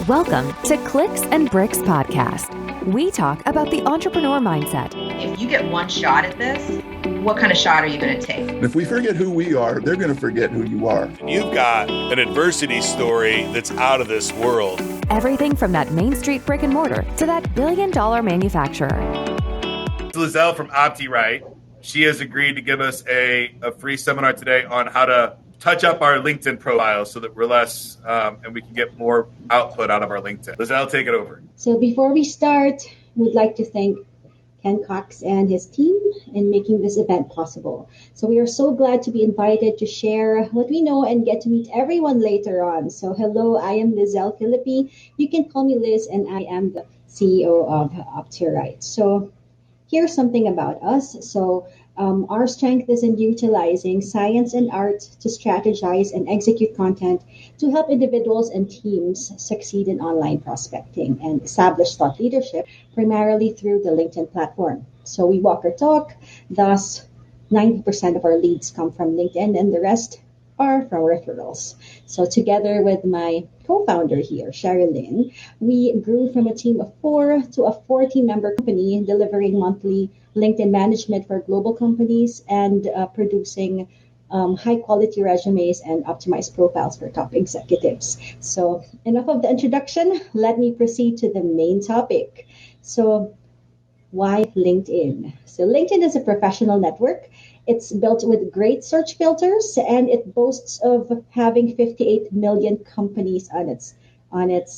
Welcome to Clicks and Bricks Podcast. We talk about the entrepreneur mindset. If you get one shot at this, what kind of shot are you going to take? If we forget who we are, they're going to forget who you are. You've got an adversity story that's out of this world. Everything from that Main Street brick and mortar to that billion-dollar manufacturer. Lizelle from OptiRight, she has agreed to give us a free seminar today on how to touch up our LinkedIn profile so that we're less and we can get more output out of our LinkedIn. Lizelle, take it over. So before we start, we'd like to thank Ken Cox and his team in making this event possible. So we are so glad to be invited to share what we know and get to meet everyone later on. So hello, I am Lizelle Philippi. You can call me Liz, and I am the CEO of OptiRight. So here's something about us. So our strength is in utilizing science and art to strategize and execute content to help individuals and teams succeed in online prospecting and establish thought leadership primarily through the LinkedIn platform. So we walk our talk, thus 90% of our leads come from LinkedIn and the rest are from referrals. So together with my co-founder here, Sherilyn, we grew from a team of 4 to a 40-member company delivering monthly LinkedIn management for global companies and producing high-quality resumes and optimized profiles for top executives. So enough of the introduction. Let me proceed to the main topic. So why LinkedIn? So LinkedIn is a professional network. It's built with great search filters, and it boasts of having 58 million companies on its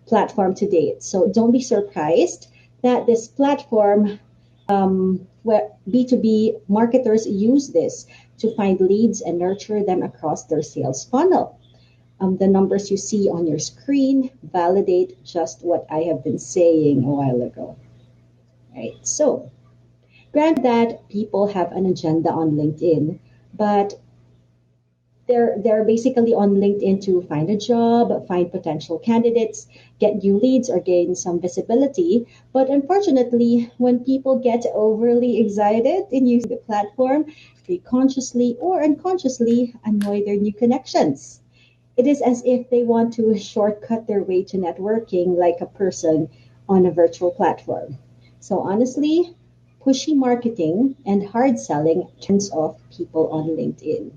platform to date. So don't be surprised that this platform, where B2B marketers use this to find leads and nurture them across their sales funnel. The numbers you see on your screen validate just what I have been saying a while ago. Right. So granted that people have an agenda on LinkedIn, but they're basically on LinkedIn to find a job, find potential candidates, get new leads, or gain some visibility. But unfortunately, when people get overly excited in using the platform, they consciously or unconsciously annoy their new connections. It is as if they want to shortcut their way to networking like a person on a virtual platform. So honestly, pushy marketing and hard selling turns off people on LinkedIn.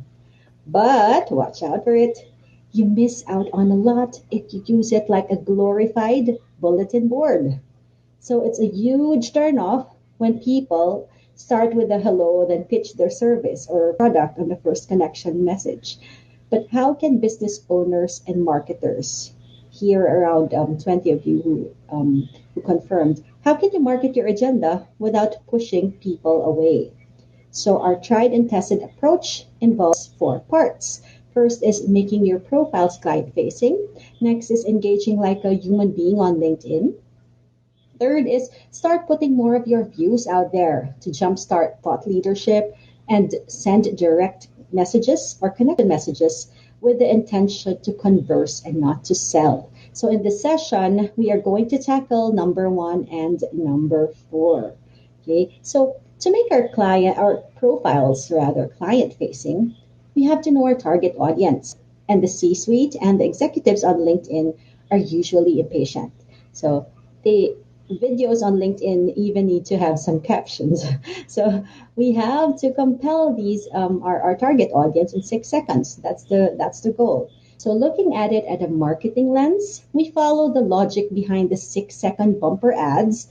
But watch out for it. You miss out on a lot if you use it like a glorified bulletin board. So it's a huge turnoff when people start with a hello, then pitch their service or product on the first connection message. But how can business owners and marketers, here around 20 of you who confirmed, how can you market your agenda without pushing people away? So our tried and tested approach involves 4 parts. First is making your profiles client-facing. Next is engaging like a human being on LinkedIn. Third is start putting more of your views out there to jumpstart thought leadership and send direct messages or connected messages with the intention to converse and not to sell. So in this session, we are going to tackle number 1 and number 4. Okay, so to make our profiles client-facing, we have to know our target audience. And the C-suite and the executives on LinkedIn are usually impatient. So the videos on LinkedIn even need to have some captions. So we have to compel these our target audience in 6 seconds. That's the goal. So looking at it at a marketing lens, we follow the logic behind the 6-second bumper ads.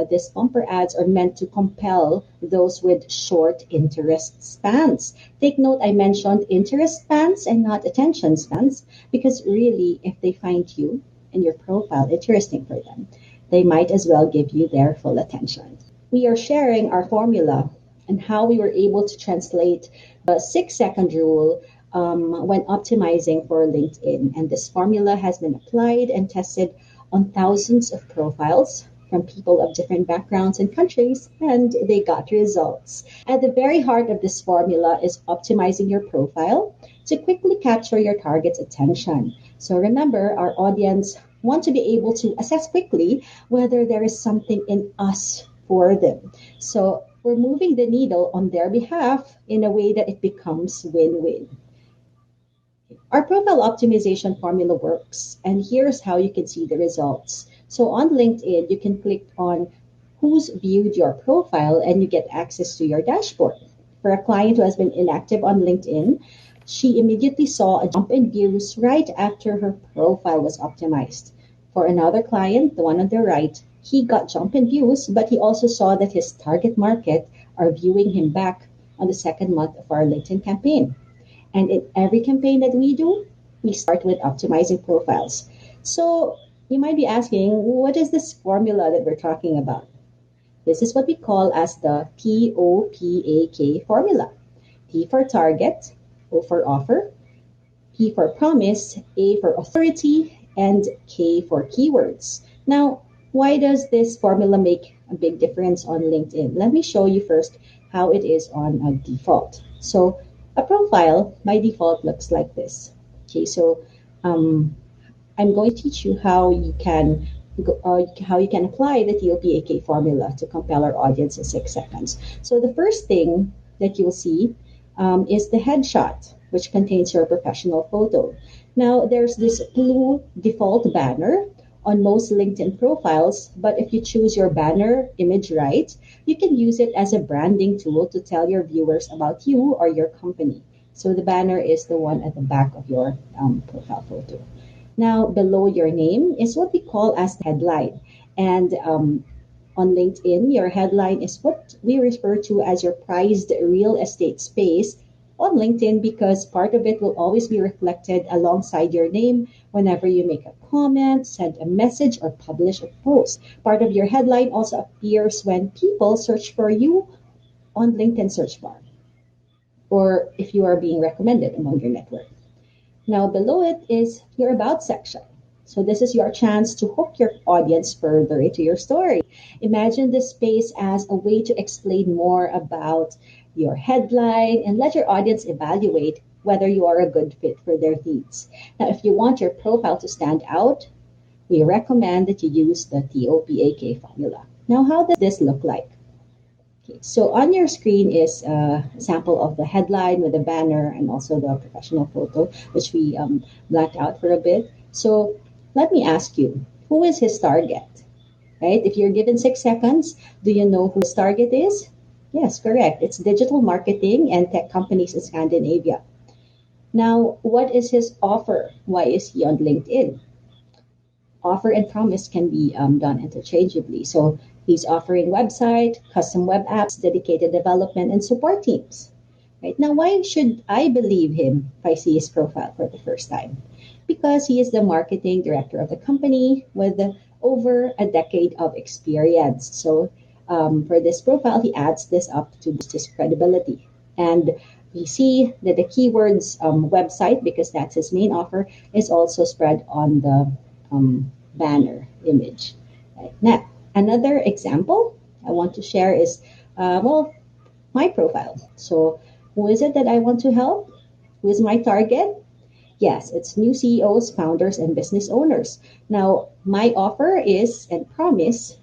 These bumper ads are meant to compel those with short interest spans. Take note, I mentioned interest spans and not attention spans, because really, if they find you and your profile interesting for them, they might as well give you their full attention. We are sharing our formula and how we were able to translate the 6-second rule when optimizing for LinkedIn. And this formula has been applied and tested on thousands of profiles from people of different backgrounds and countries, and they got results. At the very heart of this formula is optimizing your profile to quickly capture your target's attention. So remember, our audience want to be able to assess quickly whether there is something in us for them. So we're moving the needle on their behalf in a way that it becomes win-win. Our profile optimization formula works, and here's how you can see the results. So on LinkedIn, you can click on who's viewed your profile and you get access to your dashboard. For a client who has been inactive on LinkedIn, she immediately saw a jump in views right after her profile was optimized. For another client, the one on the right, he got jump in views, but he also saw that his target market are viewing him back on the second month of our LinkedIn campaign. And in every campaign that we do, we start with optimizing profiles. So you might be asking, what is this formula that we're talking about? This is what we call as the TOPAK formula. T for target, O for offer, P for promise, A for authority, and K for keywords. Now, why does this formula make a big difference on LinkedIn? Let me show you first how it is on a default. So a profile by default looks like this. Okay, so I'm going to teach you how you can apply the TOPAK formula to compel our audience in 6 seconds. So the first thing that you'll see is the headshot, which contains your professional photo. Now, there's this blue default banner on most LinkedIn profiles, but if you choose your banner image right, you can use it as a branding tool to tell your viewers about you or your company. So the banner is the one at the back of your profile photo. Now, below your name is what we call as the headline. And on LinkedIn, your headline is what we refer to as your prized real estate space on LinkedIn, because part of it will always be reflected alongside your name whenever you make a comment, send a message, or publish a post. Part of your headline also appears when people search for you on LinkedIn search bar, or if you are being recommended among your network. Now, below it is your About section. So this is your chance to hook your audience further into your story. Imagine this space as a way to explain more about your headline and let your audience evaluate whether you are a good fit for their needs. Now, if you want your profile to stand out, we recommend that you use the TOPAK formula. Now, how does this look like? Okay, so on your screen is a sample of the headline with the banner and also the professional photo, which we blacked out for a bit. So let me ask you, who is his target? Right? If you're given 6 seconds, do you know who his target is? Yes, correct. It's digital marketing and tech companies in Scandinavia. Now, what is his offer? Why is he on LinkedIn? Offer and promise can be done interchangeably. So he's offering website, custom web apps, dedicated development, and support teams. Right now, why should I believe him if I see his profile for the first time? Because he is the marketing director of the company with over a decade of experience. So for this profile, he adds this up to boost his credibility. And we see that the keywords website, because that's his main offer, is also spread on the banner image. Right. Now, another example I want to share is, my profile. So who is it that I want to help? Who is my target? Yes, it's new CEOs, founders, and business owners. Now, my offer is and promise,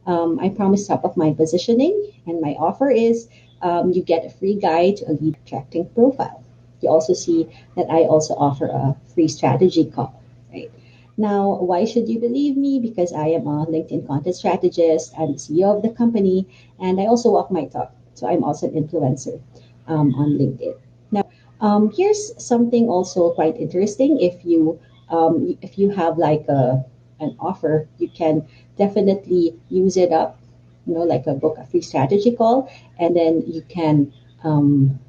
I promise top of mind positioning, and my offer is you get a free guide to a lead attracting profile. You also see that I also offer a free strategy call, right? Now, why should you believe me? Because I am a LinkedIn content strategist, I'm the CEO of the company, and I also walk my talk. So I'm also an influencer on LinkedIn. Now, here's something also quite interesting. If you have like an offer, you can definitely use it up, like a book, a free strategy call, and then you can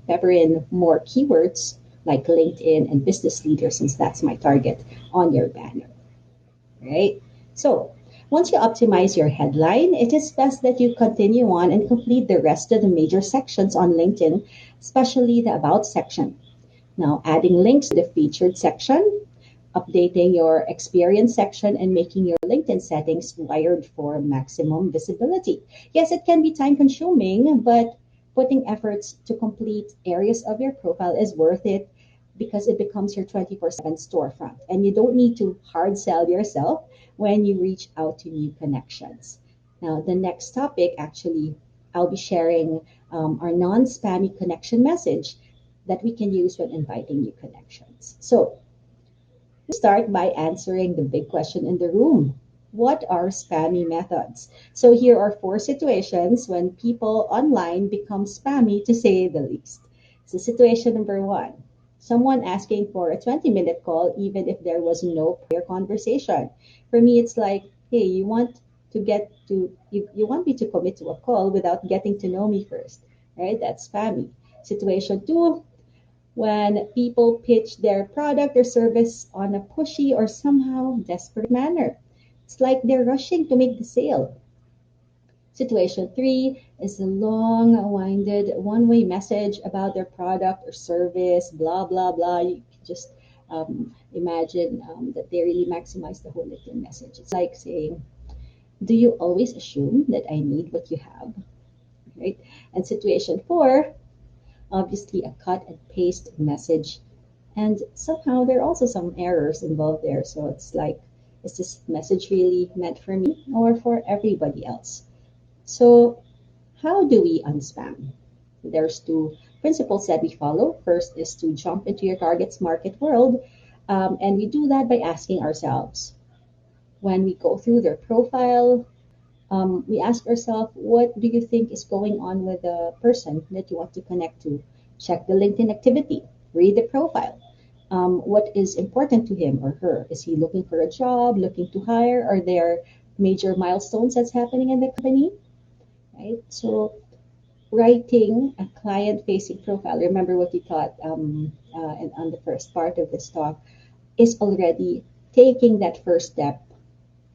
pepper in more keywords like LinkedIn and business leader, since that's my target, on your banner. Right? So once you optimize your headline, it is best that you continue on and complete the rest of the major sections on LinkedIn, especially the About section. Now, adding links to the featured section, updating your experience section, and making your LinkedIn settings wired for maximum visibility. Yes, it can be time consuming, but putting efforts to complete areas of your profile is worth it, because it becomes your 24/7 storefront, and you don't need to hard sell yourself when you reach out to new connections. Now, the next topic, actually, I'll be sharing our non-spammy connection message that we can use when inviting new connections. needs. So start by answering the big question in the room. What are spammy methods? So here are four situations when people online become spammy, to say the least. So situation number one, someone asking for a 20-minute call even if there was no prior conversation. For me, it's like, hey, you want me to commit to a call without getting to know me first, right? That's spammy. Situation two, when people pitch their product or service on a pushy or somehow desperate manner. It's like they're rushing to make the sale. Situation three is a long winded one way message about their product or service, blah, blah, blah. You can just imagine that they really maximize the whole LinkedIn message. It's like saying, do you always assume that I need what you have? Right? And situation four, obviously a cut and paste message. And somehow there are also some errors involved there. So it's like, is this message really meant for me or for everybody else? So how do we unspam? There's two principles that we follow. First is to jump into your target's market world. And we do that by asking ourselves, when we go through their profile, we ask ourselves, what do you think is going on with the person that you want to connect to? Check the LinkedIn activity, read the profile. What is important to him or her? Is he looking for a job, looking to hire? Are there major milestones that's happening in the company? Right? So writing a client-facing profile, remember what we taught on the first part of this talk, is already taking that first step,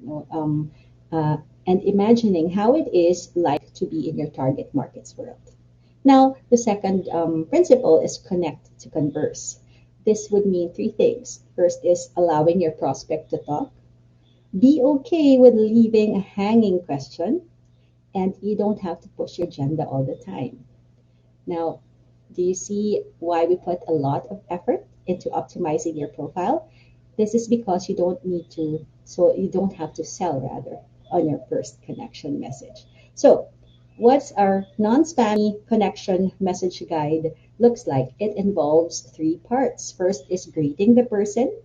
you know, and imagining how it is like to be in your target market's world. Now, the second principle is connect to converse. This would mean three things. First is allowing your prospect to talk. Be okay with leaving a hanging question, and you don't have to push your agenda all the time. Now, do you see why we put a lot of effort into optimizing your profile? This is because you don't need to, so you don't have to sell rather on your first connection message. So, what's our non-spammy connection message guide looks like? It involves three parts. First is greeting the person.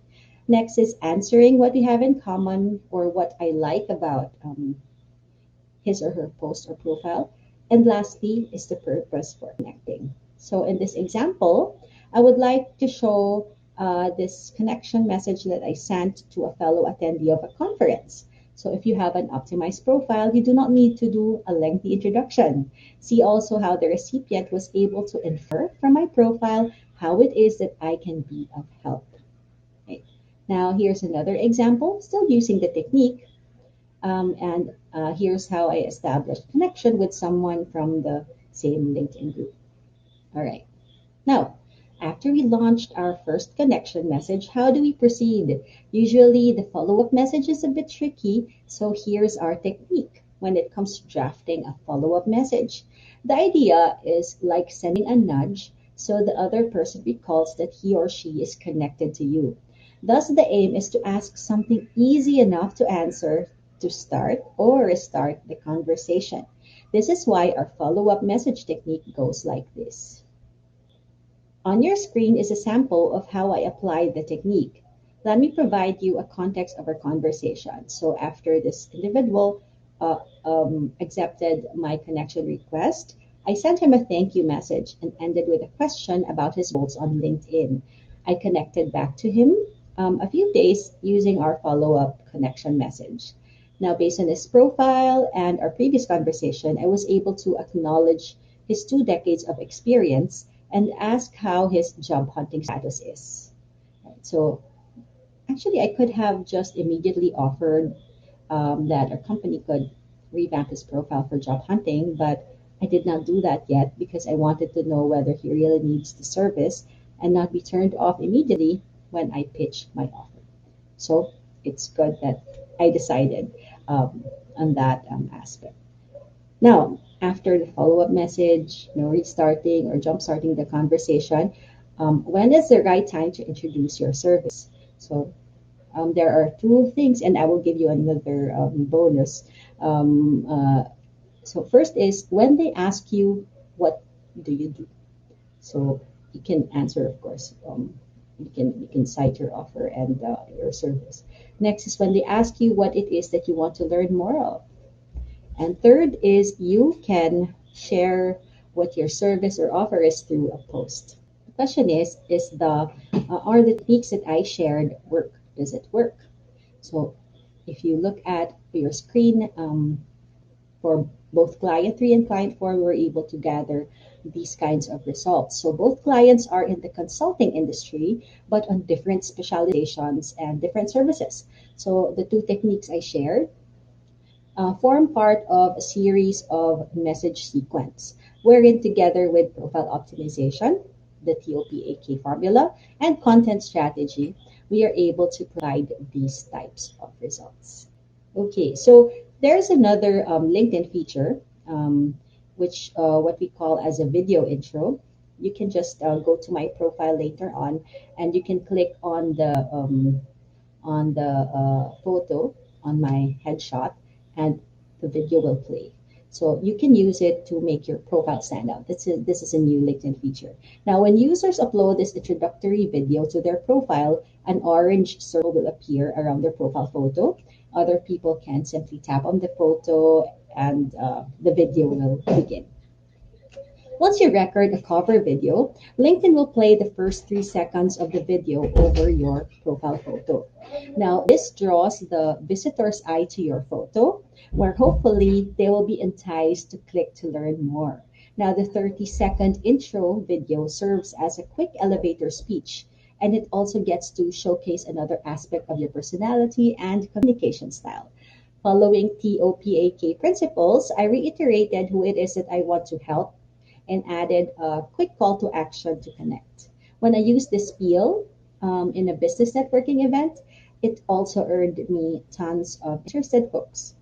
Next is answering what we have in common or what I like about his or her post or profile. And lastly is the purpose for connecting. So in this example, I would like to show this connection message that I sent to a fellow attendee of a conference. So if you have an optimized profile, you do not need to do a lengthy introduction. See also how the recipient was able to infer from my profile how it is that I can be of help. Okay. Now here's another example, still using the technique. And here's how I established connection with someone from the same LinkedIn group. All right. Now, after we launched our first connection message, how do we proceed? Usually the follow-up message is a bit tricky, so here's our technique when it comes to drafting a follow-up message. The idea is like sending a nudge so the other person recalls that he or she is connected to you. Thus, the aim is to ask something easy enough to answer to start or restart the conversation. This is why our follow-up message technique goes like this. On your screen is a sample of how I applied the technique. Let me provide you a context of our conversation. So after this individual accepted my connection request, I sent him a thank you message and ended with a question about his goals on LinkedIn. I connected back to him a few days using our follow-up connection message. Now, based on his profile and our previous conversation, I was able to acknowledge his 2 decades of experience and ask how his job hunting status is. Right, so actually, I could have just immediately offered that our company could revamp his profile for job hunting, but I did not do that yet because I wanted to know whether he really needs the service and not be turned off immediately when I pitch my offer. So it's good that I decided on that aspect. Now, after the follow-up message, restarting or jump-starting the conversation, when is the right time to introduce your service? So there are two things, and I will give you another bonus. So first is when they ask you, what do you do? So you can answer, of course, You can cite your offer and your service. Next is when they ask you what it is that you want to learn more of. And third is you can share what your service or offer is through a post. The question is are the techniques that I shared work? Does it work? So if you look at your screen, for both client 3 and client 4, we were able to gather these kinds of results. So both clients are in the consulting industry, but on different specializations and different services. So the two techniques I shared form part of a series of message sequence, wherein together with profile optimization, the TOPAK formula, and content strategy, we are able to provide these types of results. Okay, so there's another LinkedIn feature, which what we call as a video intro. You can just go to my profile later on, and you can click on the photo on my headshot, and the video will play. So you can use it to make your profile stand out. This is a new LinkedIn feature. Now, when users upload this introductory video to their profile, an orange circle will appear around their profile photo. Other people can simply tap on the photo and the video will begin. Once you record a cover video, LinkedIn will play the first 3 seconds of the video over your profile photo. Now, this draws the visitor's eye to your photo, where hopefully they will be enticed to click to learn more. Now, the 30-second intro video serves as a quick elevator speech, and it also gets to showcase another aspect of your personality and communication style. Following TOPAK principles, I reiterated who it is that I want to help and added a quick call to action to connect. When I used this spiel in a business networking event, it also earned me tons of interested hooks.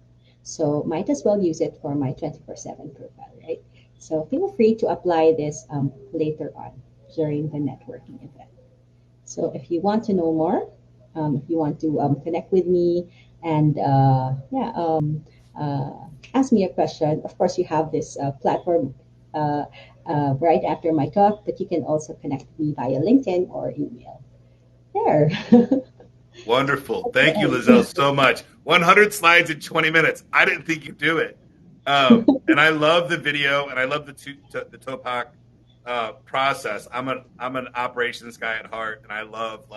So might as well use it for my 24/7 profile, right? So feel free to apply this later on during the networking event. So if you want to know more, if you want to connect with me and ask me a question, of course you have this platform right after my talk, but you can also connect with me via LinkedIn or email. There. Wonderful. Thank you, Lizelle, so much. 100 slides in 20 minutes. I didn't think you'd do it. And I love the video, and I love the TOPAK process. I'm an operations guy at heart, and I love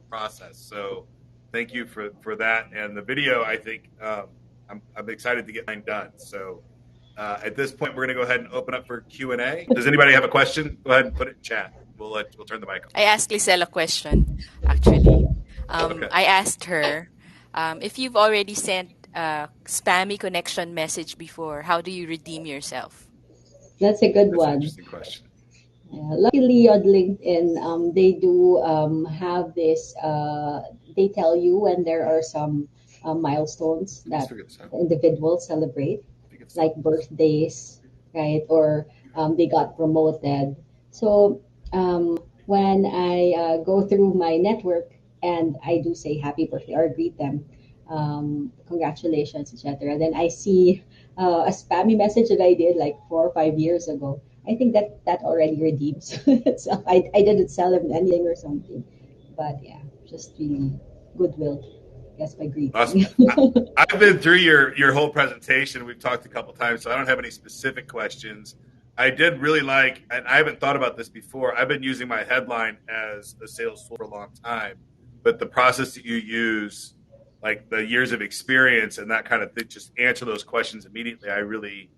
process. So thank you for that. And the video, I think I'm excited to get mine done. So at this point, we're going to go ahead and open up for Q&A. Does anybody have a question? Go ahead and put it in chat. We'll turn the mic on. I asked Lizelle a question, actually. Okay. I asked her, if you've already sent a spammy connection message before, how do you redeem yourself? That's a good That's an one. interesting question. Luckily on LinkedIn, they do have this, they tell you when there are some milestones that individuals celebrate, like birthdays, right? Or they got promoted. So when I go through my network and I do say happy birthday or greet them, congratulations, etc. Then I see a spammy message that I did like 4 or 5 years ago. I think that already redeems itself. I didn't sell him anything or something, but yeah, just really goodwill. Yes, by greeting. Awesome. I've been through your whole presentation. We've talked a couple times, so I don't have any specific questions. I did really like, and I haven't thought about this before, I've been using my headline as a sales tool for a long time, but the process that you use, like the years of experience and that kind of thing, just answer those questions immediately. I really,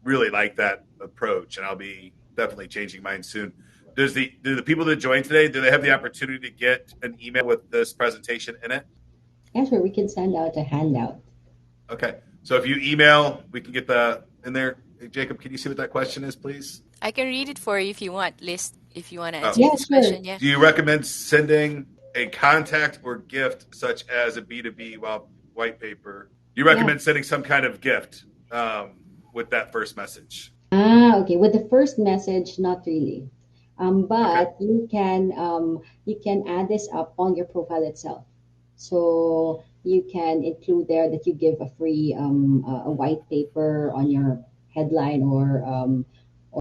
really like that approach, and I'll be definitely changing mine soon. Do the people that join today, do they have the opportunity to get an email with this presentation in it? Yeah, sure. We can send out a handout. Okay. So if you email, we can get the in there. Hey, Jacob, can you see what that question is, please? I can read it for you if you want, Liz, if you want to answer Yeah, this sure. question. Yeah. Do you recommend sending a contact or gift such as a B2B white paper? Do you recommend sending some kind of gift with that first message? Okay. With the first message, not really. But Okay. you can add this up on your profile itself. So you can include there that you give a free a white paper on your headline or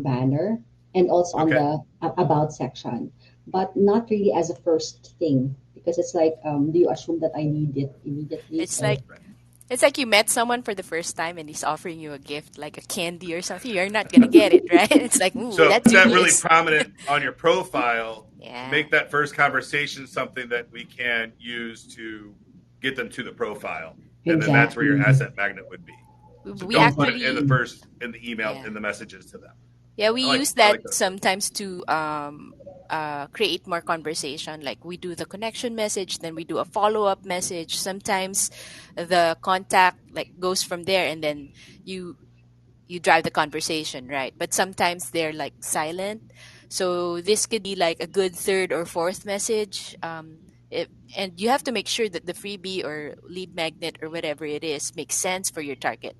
banner, and also on Okay. the about section. but not really as a first thing, because it's like, do you assume that I need it immediately? It's So like it's like you met someone for the first time and he's offering you a gift like a candy or something. You're not gonna get it, right? It's like, ooh, So that's put that really dubious. prominent on your profile. Yeah, Make that first conversation something that we can use to get them to the profile, and then that's where your exactly. asset magnet would be. So we don't put it in the actually, first in the email yeah. in the messages to them. Yeah, we use I that like that approach. sometimes to create more conversation. Like we do the connection message, then we do a follow up message. Sometimes the contact like goes from there, and then you you drive the conversation, right? But sometimes they're like silent, so this could be like a good third or fourth message. And you have to make sure that the freebie or lead magnet or whatever it is makes sense for your target,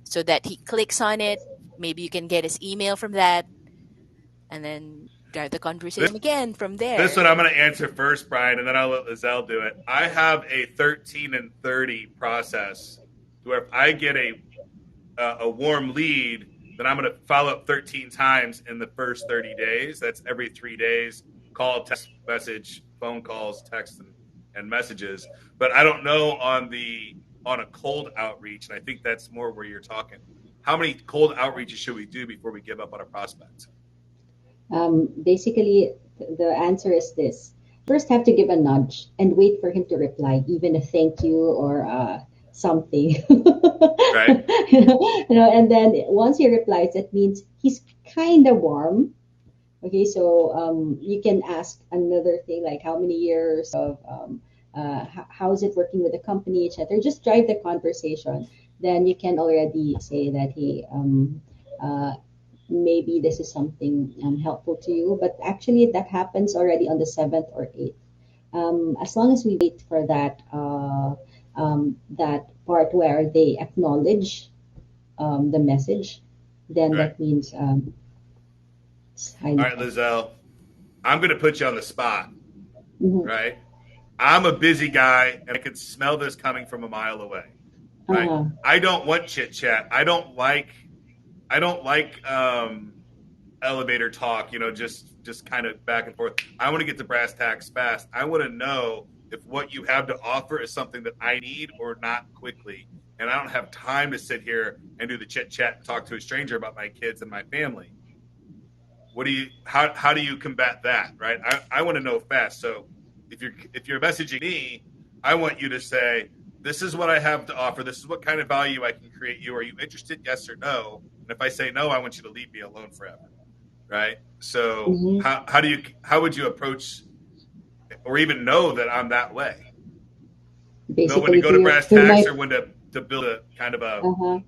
so that he clicks on it. Maybe you can get his email from that, and then drive the This conversation again from this there. one I'm going to answer first, Brian, and then I'll let Lizelle do it. I have a 13 and 30 process where if I get a warm lead, then I'm going to follow up 13 times in the first 30 days. That's every 3 days. Call, text, message, phone calls, text, and messages. But I don't know on a cold outreach, and I think that's more where you're talking. How many cold outreaches should we do before we give up on a prospect? Basically, the answer is this. First, have to give a nudge and wait for him to reply, even a thank you or something. Right? And then once he replies, that means he's kind of warm. Okay, so you can ask another thing like how many years of how is it working with the company, etc. Just drive the conversation. Then you can already say that he uh, maybe this is something helpful to you. But actually, that happens already on the seventh or eighth. As long as we wait for that part where they acknowledge the message, then Right. that means it's All highly right, possible. Lizelle, I'm going to put you on the spot, Mhm. right? I'm a busy guy, and I can smell this coming from a mile away, right? Uh-huh. I don't want chit chat. I don't like elevator talk. Just kind of back and forth. I want to get to brass tacks fast. I want to know if what you have to offer is something that I need or not quickly. And I don't have time to sit here and do the chit chat and talk to a stranger about my kids and my family. How do you combat that, right? I want to know fast. So if you're messaging me, I want you to say, this is what I have to offer, this is what kind of value I can create you. Are you interested, yes or no? And if I say no, I want you to leave me alone forever, right? So Mhm. how would you approach or even know that I'm that way? Know when to Basically, go to brass to tacks my or when to build a kind of a uh-huh.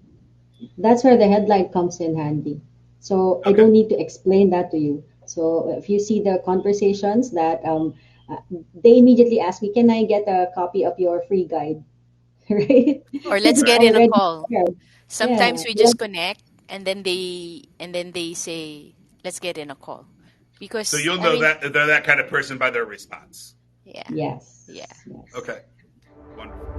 That's where the headline comes in handy. So I okay. don't need to explain that to you. So if you see the conversations that uh, they immediately ask me, can I get a copy of your free guide? Right? Or Because let's it's Right. get in a already call. there. Sometimes Yeah. we just connect, and then they say, let's get in a call, So because you'll I know mean, that they're that kind of person by their response. yeah, Yes. yeah. Yes. Okay. Wonderful.